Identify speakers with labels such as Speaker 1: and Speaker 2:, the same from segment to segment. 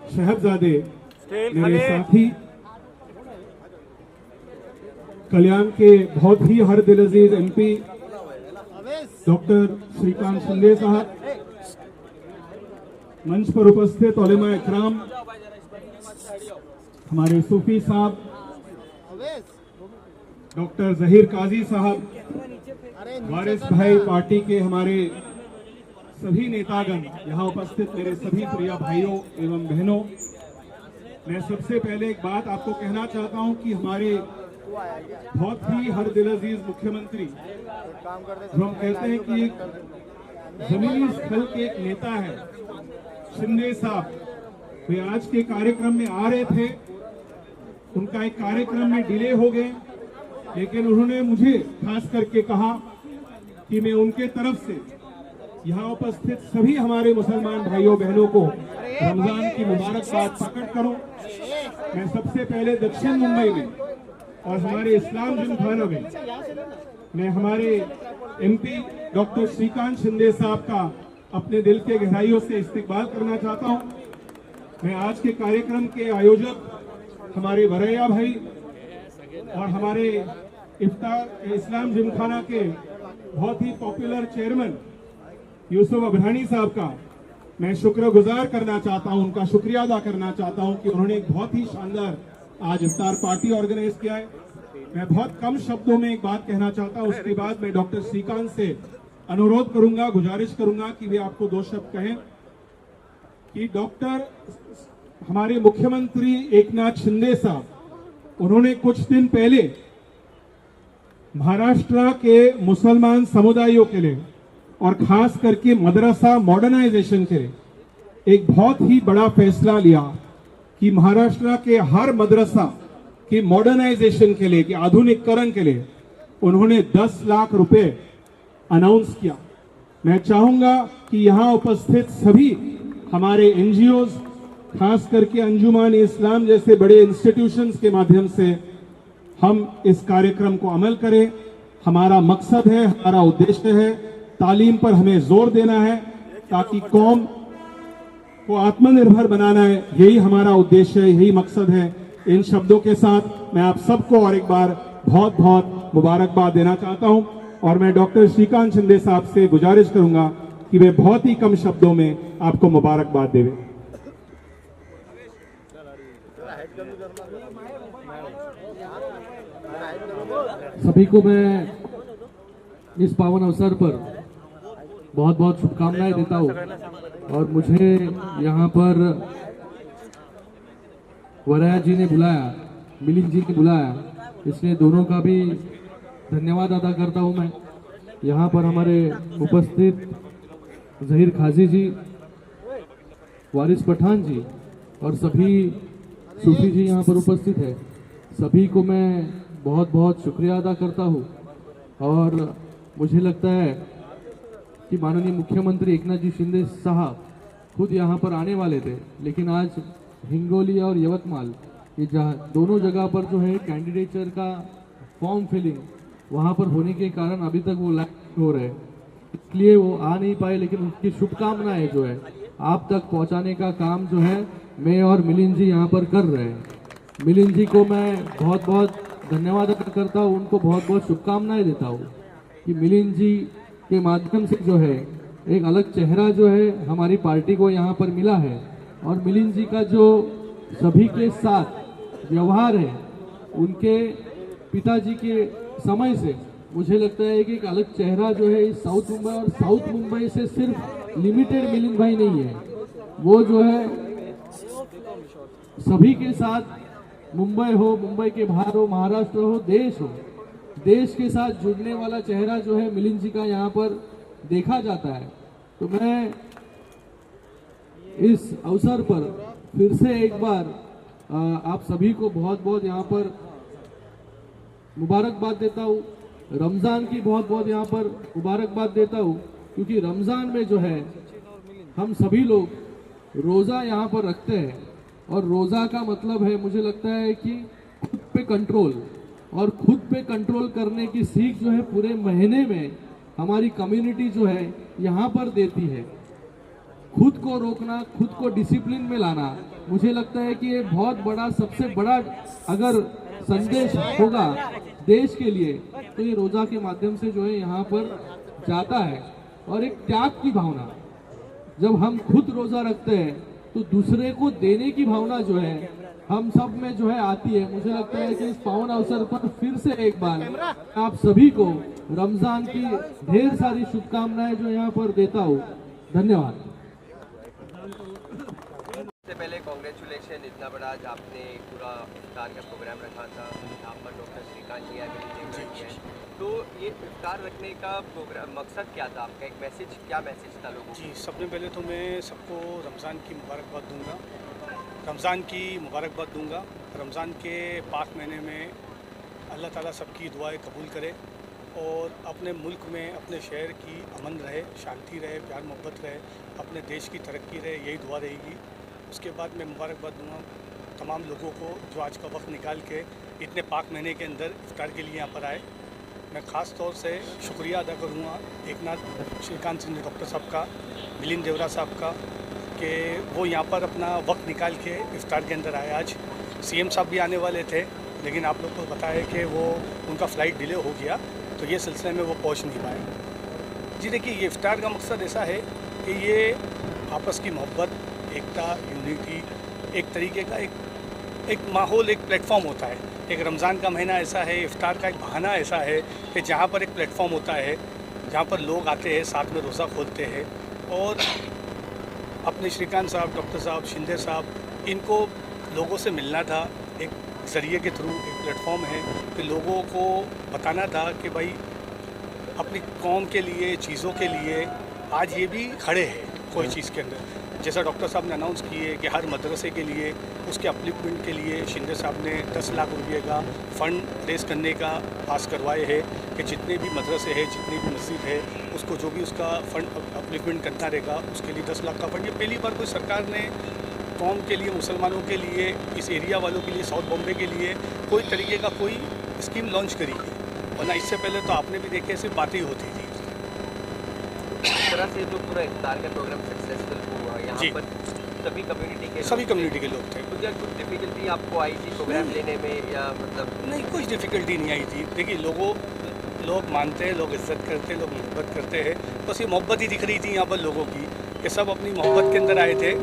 Speaker 1: साहबजादे, मेरे साथी, कल्याण के बहुत ही हर दिल अजीज MP डॉक्टर श्रीकांत शिंदे साहब, मंच पर उपस्थित उलेमा इकराम, हमारे सूफी साहब, डॉक्टर जहीर काजी साहब, वारिस भाई, पार्टी के हमारे सभी नेतागण, यहाँ उपस्थित मेरे सभी प्रिय भाइयों एवं बहनों, मैं सबसे पहले एक बात आपको कहना चाहता हूं कि हमारे बहुत ही हर दिल अजीज मुख्यमंत्री, जो हम कहते हैं कि एक जमीनी स्थल के एक नेता है, शिंदे साहब, वे आज के कार्यक्रम में आ रहे थे। उनका एक कार्यक्रम में डिले हो गए, लेकिन उन्होंने मुझे खास करके कहा कि मैं उनके तरफ से यहाँ उपस्थित सभी हमारे मुसलमान भाइयों बहनों को रमजान की मुबारकबाद प्रकट करूं। मैं सबसे पहले दक्षिण मुंबई में और हमारे इस्लाम जिमखाना में मैं हमारे MP डॉक्टर श्रीकांत शिंदे साहब का अपने दिल के गहराइयों से इस्तकबाल करना चाहता हूं। मैं आज के कार्यक्रम के आयोजक हमारे वरैया भाई और हमारे इस्लाम जिमखाना के बहुत ही पॉपुलर चेयरमैन यूसुफ अबरानी साहब का मैं शुक्रगुजार करना चाहता हूं, उनका शुक्रिया अदा करना चाहता हूं कि उन्होंने एक बहुत ही शानदार आज इफ्तार पार्टी ऑर्गेनाइज किया है। मैं बहुत कम शब्दों में एक बात कहना चाहता हूं, उसके बाद मैं डॉक्टर श्रीकांत से अनुरोध करूंगा, गुजारिश करूंगा कि वे आपको दो शब्द कहें कि डॉक्टर हमारे मुख्यमंत्री एकनाथ शिंदे साहब, उन्होंने कुछ दिन पहले महाराष्ट्र के मुसलमान समुदायों के लिए और खास करके मदरसा मॉडर्नाइजेशन के लिए एक बहुत ही बड़ा फैसला लिया कि महाराष्ट्र के हर मदरसा के मॉडर्नाइजेशन के लिए, के आधुनिकीकरण के लिए उन्होंने 10 लाख रुपए अनाउंस किया। मैं चाहूंगा कि यहां उपस्थित सभी हमारे NGOs, खास करके अंजुमान इस्लाम जैसे बड़े इंस्टीट्यूशंस के माध्यम से हम इस कार्यक्रम को अमल करें। हमारा मकसद है, हमारा उद्देश्य है, तालीम पर हमें जोर देना है ताकि कौम को आत्मनिर्भर बनाना है। यही हमारा उद्देश्य है, यही मकसद है। इन शब्दों के साथ मैं आप सबको और एक बार बहुत बहुत मुबारकबाद देना चाहता हूं और मैं डॉक्टर श्रीकांत शिंदे साहब से गुजारिश करूंगा कि वे बहुत ही कम शब्दों में आपको मुबारकबाद देवे।
Speaker 2: सभी को मैं इस पावन अवसर पर बहुत बहुत शुभकामनाएं देता हूँ और मुझे यहाँ पर वरैया जी ने बुलाया, मिलिंद जी ने बुलाया, इसलिए दोनों का भी धन्यवाद अदा करता हूँ मैं। यहाँ पर हमारे उपस्थित जहीर काजी जी, वारिस पठान जी और सभी सूफी जी यहाँ पर उपस्थित है, सभी को मैं बहुत बहुत शुक्रिया अदा करता हूँ। और मुझे लगता है कि माननीय मुख्यमंत्री एकनाथ जी शिंदे साहब खुद यहाँ पर आने वाले थे, लेकिन आज हिंगोली और यवतमाल ये जहाँ दोनों जगह पर जो है कैंडिडेचर का फॉर्म फिलिंग वहाँ पर होने के कारण अभी तक वो लाइव हो रहे हैं, इसलिए वो आ नहीं पाए। लेकिन उनकी शुभकामनाएं जो है आप तक पहुँचाने का काम जो है मैं और मिलिंद जी यहाँ पर कर रहे हैं। मिलिंद जी को मैं बहुत बहुत धन्यवाद अदा करता हूँ, उनको बहुत बहुत शुभकामनाएं देता हूँ कि मिलिंद जी के माध्यम से जो है एक अलग चेहरा जो है हमारी पार्टी को यहाँ पर मिला है और मिलिंद जी का जो सभी के साथ व्यवहार है, उनके पिताजी के समय से मुझे लगता है कि एक अलग चेहरा जो है इस साउथ मुंबई और साउथ मुंबई से सिर्फ लिमिटेड मिलिंद भाई नहीं है, वो जो है सभी के साथ मुंबई हो, मुंबई के बाहर हो, महाराष्ट्र हो, देश हो, देश के साथ जुड़ने वाला चेहरा जो है मिलिंद जी का यहाँ पर देखा जाता है। तो मैं इस अवसर पर फिर से एक बार आप सभी को बहुत बहुत यहाँ पर मुबारकबाद देता हूँ। रमज़ान की बहुत बहुत यहाँ पर मुबारकबाद देता हूँ, क्योंकि रमज़ान में जो है हम सभी लोग रोज़ा यहाँ पर रखते हैं और रोज़ा का मतलब है मुझे लगता है कि खुद पे कंट्रोल, और खुद पे कंट्रोल करने की सीख जो है पूरे महीने में हमारी कम्युनिटी जो है यहाँ पर देती है। खुद को रोकना, खुद को डिसिप्लिन में लाना, मुझे लगता है कि ये बहुत बड़ा, सबसे बड़ा अगर संदेश होगा देश के लिए तो ये रोजा के माध्यम से जो है यहाँ पर जाता है। और एक त्याग की भावना, जब हम खुद रोजा रखते हैं तो दूसरे को देने की भावना जो है हम सब में जो है आती है। मुझे लगता है कि इस पावन अवसर पर फिर से एक बार आप सभी को रमजान की ढेर सारी शुभकामनाएं जो यहाँ पर देता हूँ। धन्यवाद।
Speaker 3: सबसे पहले कॉन्ग्रेचुलेशन, इतना बड़ा आज आपने पूरा इफ्तार का प्रोग्राम रखा था। यहाँ पर डॉक्टर श्रीकांत जी आए, मिलिंद देवरा जी हैं। तो ये इफ्तार रखने का प्रोग्राम मकसद क्या था आपका, एक मैसेज, क्या मैसेज था लोगों को?
Speaker 4: जी, सबसे पहले तो मैं सबको रमज़ान की मुबारकबाद दूंगा। रमज़ान की मुबारकबाद दूंगा। रमज़ान के पाक महीने में अल्लाह ताला सबकी दुआएं कबूल करे और अपने मुल्क में, अपने शहर की अमन रहे, शांति रहे, प्यार मोहब्बत रहे, अपने देश की तरक्की रहे, यही दुआ रहेगी। उसके बाद मैं मुबारकबाद दूंगा तमाम लोगों को जो आज का वक्त निकाल के इतने पाक महीने के अंदर इफ्तार के लिए यहाँ पर आए। मैं ख़ास तौर से शुक्रिया अदा करूँगा एकनाथ श्रीकांत सिंह डॉक्टर साहब का, मिलिंद देवरा साहब का, कि वो यहाँ पर अपना वक्त निकाल के इफ्तार के अंदर आए। आज सीएम साहब भी आने वाले थे, लेकिन आप लोग को बताया कि वो उनका फ़्लाइट डिले हो गया, तो ये सिलसिले में वो पहुँच नहीं पाए। जी देखिए, ये इफ्तार का मकसद ऐसा है कि ये आपस की मोहब्बत, एकता, यूनिटी, एक तरीके का एक माहौल, एक प्लेटफॉर्म होता है। एक रमज़ान का महीना ऐसा है, इफ्तार का एक बहाना ऐसा है कि जहाँ पर एक प्लेटफॉर्म होता है, जहाँ पर लोग आते हैं, साथ में रोज़ा खोलते हैं। और अपने श्रीकांत साहब, डॉक्टर साहब, शिंदे साहब, इनको लोगों से मिलना था, एक ज़रिए के थ्रू एक प्लेटफॉर्म है कि लोगों को बताना था कि भाई अपनी कौम के लिए, चीज़ों के लिए आज ये भी खड़े हैं कोई चीज़ के अंदर। जैसा डॉक्टर साहब ने अनाउंस किए कि हर मदरसे के लिए, उसके अपलिफ्टमेंट के लिए शिंदे साहब ने 10 लाख रुपये का फ़ंड रेज़ करने का पास करवाए हैं कि जितने भी मदरसे हैं, जितनी भी मस्जिद है, उसको जो भी उसका फ़ंड अपलिफ्टमेंट करना रहेगा, उसके लिए 10 लाख का फ़ंड। ये पहली बार कोई सरकार ने कौम के लिए, मुसलमानों के लिए, इस एरिया वालों के लिए, साउथ बॉम्बे के लिए कोई तरीके का कोई स्कीम लॉन्च करी है। वरना इससे पहले तो आपने भी देखे ऐसी बातें होती थी।
Speaker 3: इस तरह से जो पूरा इफ्तार का प्रोग्राम सक्सेसफुल हुआ, यहाँ पर सभी कम्युनिटी के लोग थे। तो क्या कुछ डिफ़िकल्टी आपको आई थी प्रोग्राम लेने में, या मतलब?
Speaker 4: नहीं, कुछ डिफ़िकल्टी नहीं आई थी। देखिए, लोग मानते हैं, लोग इज्जत करते हैं, लोग मोहब्बत करते हैं। बस ये मोहब्बत ही दिख रही थी यहाँ पर लोगों की कि सब अपनी मोहब्बत के अंदर आए थे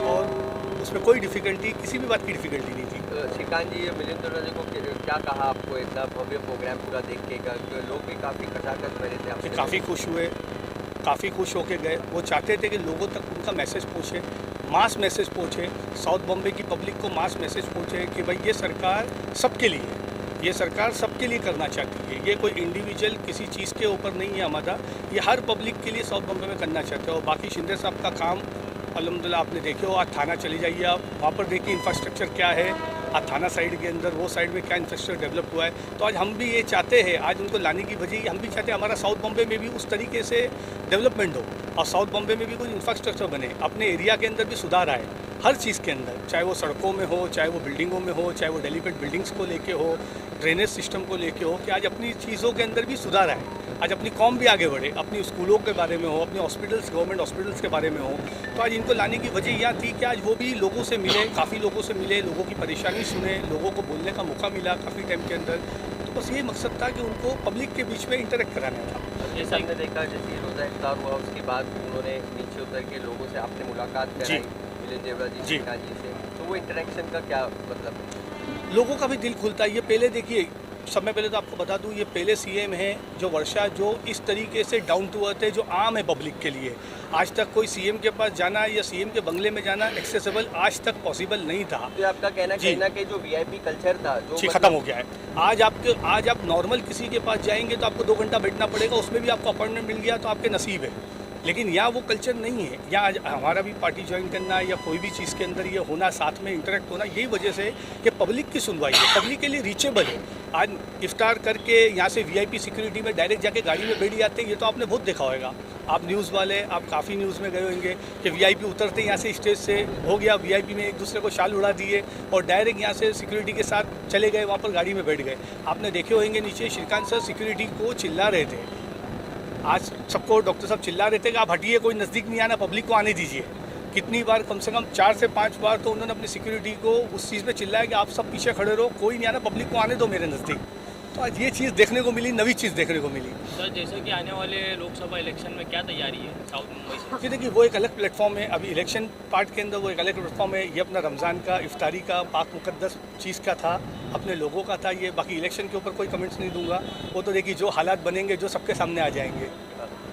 Speaker 4: और उसमें कोई डिफ़िकल्टी, किसी भी बात की डिफ़िकल्टी नहीं थी।
Speaker 3: श्रीकांत जी, मिलिंद देवरा जी को क्या कहा आपको इतना भव्य प्रोग्राम पूरा देख के? लोग भी काफ़ी खचाखच बने थे आपसे?
Speaker 4: काफ़ी खुश हुए, काफ़ी खुश होके गए। वो चाहते थे कि लोगों तक उनका मैसेज पहुँचे, मास मैसेज पहुँचे, साउथ बॉम्बे की पब्लिक को मास मैसेज पहुँचे कि भाई ये सरकार सबके लिए है, ये सरकार सबके लिए करना चाहती है। ये कोई इंडिविजुअल किसी चीज़ के ऊपर नहीं है हमारा, ये हर पब्लिक के लिए साउथ बॉम्बे में करना चाहते हैं। और बाकी शिंदे साहब का काम अल्हम्दुलिल्लाह आपने देखे हो। आज थाना चली जाइए आप, वहाँ पर देखिए इंफ्रास्ट्रक्चर क्या है। आज थाना साइड के अंदर वो साइड में क्या इंफ्रास्ट्रक्चर डेवलप हुआ है। तो आज हम भी ये चाहते हैं, आज उनको लाने की वजह हम भी चाहते हैं हमारा साउथ बॉम्बे में भी उस तरीके से डेवलपमेंट हो और साउथ बॉम्बे में भी कोई इंफ्रास्ट्रक्चर बने, अपने एरिया के अंदर भी सुधार आए हर चीज़ के अंदर, चाहे वो सड़कों में हो, चाहे वो बिल्डिंगों में हो, चाहे वो डेलीपेड बिल्डिंग्स को लेके हो, ड्रेनेज सिस्टम को लेके हो, कि आज अपनी चीज़ों के अंदर भी सुधार आए, आज अपनी कौम भी आगे बढ़े, अपनी स्कूलों के बारे में हो, अपने हॉस्पिटल्स, गवर्नमेंट हॉस्पिटल्स के बारे में हो। तो आज इनको लाने की वजह यह थी कि आज वो भी लोगों से मिले, काफ़ी लोगों से मिले, लोगों की परेशानी सुने, लोगों को बोलने का मौका मिला काफ़ी टाइम के अंदर। तो बस ये मकसद था कि उनको पब्लिक के बीच में इंटरेक्ट कराना था।
Speaker 3: जैसे हमने देखा, जैसे रोज़ा इफ्तार हुआ उसके बाद उन्होंने नीचे उतर के लोगों से आपने मुलाकात कराई, मिलिंद देवरा जी, श्रीकांत जी से, तो वो इंटरेक्शन का क्या मतलब?
Speaker 4: लोगों का भी दिल खुलता है। ये पहले देखिए, समय पहले तो आपको बता दूं, ये पहले सीएम है जो वर्षा, जो इस तरीके से डाउन टू अर्थ है, जो आम है पब्लिक के लिए। आज तक कोई सीएम के पास जाना या सीएम के बंगले में जाना एक्सेसिबल आज तक पॉसिबल नहीं था।
Speaker 3: तो आपका कहना कि जो वीआईपी कल्चर था जो
Speaker 4: खत्म हो गया है। आज आप नॉर्मल किसी के पास जाएंगे तो आपको 2 घंटा बैठना पड़ेगा, उसमें भी आपको अपॉइंटमेंट मिल गया तो आपके नसीब है। लेकिन यहाँ वो कल्चर नहीं है। यहाँ हमारा भी पार्टी ज्वाइन करना या कोई भी चीज़ के अंदर ये होना, साथ में इंटरेक्ट होना, यही वजह से कि पब्लिक की सुनवाई है, पब्लिक के लिए रीचेबल है। आज इफ्तार करके यहाँ से वीआईपी सिक्योरिटी में डायरेक्ट जाके गाड़ी में बैठ जाते हैं, ये तो आपने बहुत देखा होगा। आप न्यूज़ वाले, आप काफ़ी न्यूज़ में गए होंगे कि वीआईपी उतरते यहाँ से स्टेज से हो गया, वीआईपी में एक दूसरे को शाल उड़ा दिए और डायरेक्ट यहाँ से सिक्योरिटी के साथ चले गए, वहाँ पर गाड़ी में बैठ गए। आपने देखे होंगे नीचे श्रीकांत सर सिक्योरिटी को चिल्ला रहे थे। आज सबको डॉक्टर साहब चिल्ला रहे थे कि आप हटिए, कोई नज़दीक नहीं आना, पब्लिक को आने दीजिए। कितनी बार, कम से कम 4 से 5 बार तो उन्होंने अपनी सिक्योरिटी को उस चीज़ पे चिल्लाया कि आप सब पीछे खड़े रहो, कोई नहीं आना, पब्लिक को आने दो मेरे नज़दीक। तो आज ये चीज़ देखने को मिली, नई चीज़ देखने को मिली।
Speaker 5: सर जैसे कि आने वाले लोकसभा इलेक्शन में क्या तैयारी है साउथ मुंबई से?
Speaker 4: जी देखिए, वो एक अलग प्लेटफॉर्म है, अभी इलेक्शन पार्ट के अंदर वो एक अलग प्लेटफॉर्म है। ये अपना रमज़ान का, इफ्तारी का, पाक मुकद्दस चीज़ का था, अपने लोगों का था ये। बाकी इलेक्शन के ऊपर कोई कमेंट्स नहीं दूंगा, वो तो देखिए जो हालात बनेंगे, जो सबके सामने आ जाएंगे।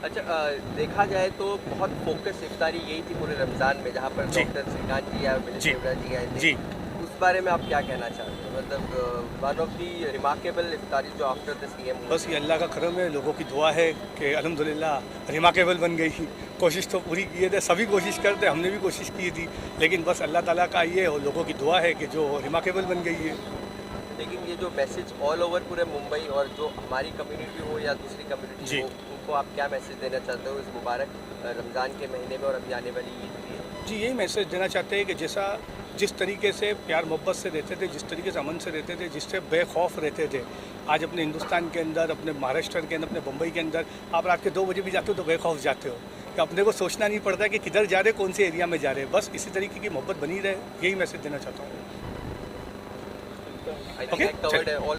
Speaker 3: अच्छा, देखा जाए तो बहुत फोकस इफ्तारी यही थी पूरे रमज़ान में, जहाँ पर
Speaker 4: जी।
Speaker 3: डॉक्टर श्रीकांत जी या
Speaker 4: जी।
Speaker 3: जी आए थे।
Speaker 4: जी।
Speaker 3: उस बारे में आप क्या कहना चाहते हैं? मतलब वन ऑफ दी रिमार्केबल इफ्तारी जो आफ्टर द सीएम।
Speaker 4: बस ये अल्लाह का करम है, लोगों की दुआ है कि अल्हम्दुलिल्लाह रिमार्केबल बन गई। कोशिश तो पूरी किए थे, सभी कोशिश करते, हमने भी कोशिश की थी, लेकिन बस अल्लाह ताला का ये और लोगों की दुआ है कि जो रिमार्केबल बन गई है।
Speaker 3: लेकिन ये जो मैसेज ऑल ओवर पूरे मुंबई और जो हमारी कम्युनिटी हो या दूसरी कम्युनिटी
Speaker 4: जी।
Speaker 3: हो, उनको आप क्या मैसेज देना चाहते हो इस मुबारक रमज़ान के महीने में और अभी आने वाली ईद भी है?
Speaker 4: जी, यही मैसेज देना चाहते हैं कि जिस तरीके से प्यार मोहब्बत से रहते थे, जिस तरीके से अमन से रहते थे, जिससे बेखौफ रहते थे, आज अपने हिंदुस्तान के अंदर, अपने महाराष्ट्र के अंदर, अपने मुंबई के अंदर आप रात के 2 बजे भी जाते हो तो बेखौफ जाते हो कि अपने को सोचना नहीं पड़ता कि किधर जा रहे, कौन से एरिया में जा रहे। बस इसी तरीके की मोहब्बत बनी रहे, यही मैसेज देना चाहता हूँ।
Speaker 3: आई थिंक कवर्ड है ऑल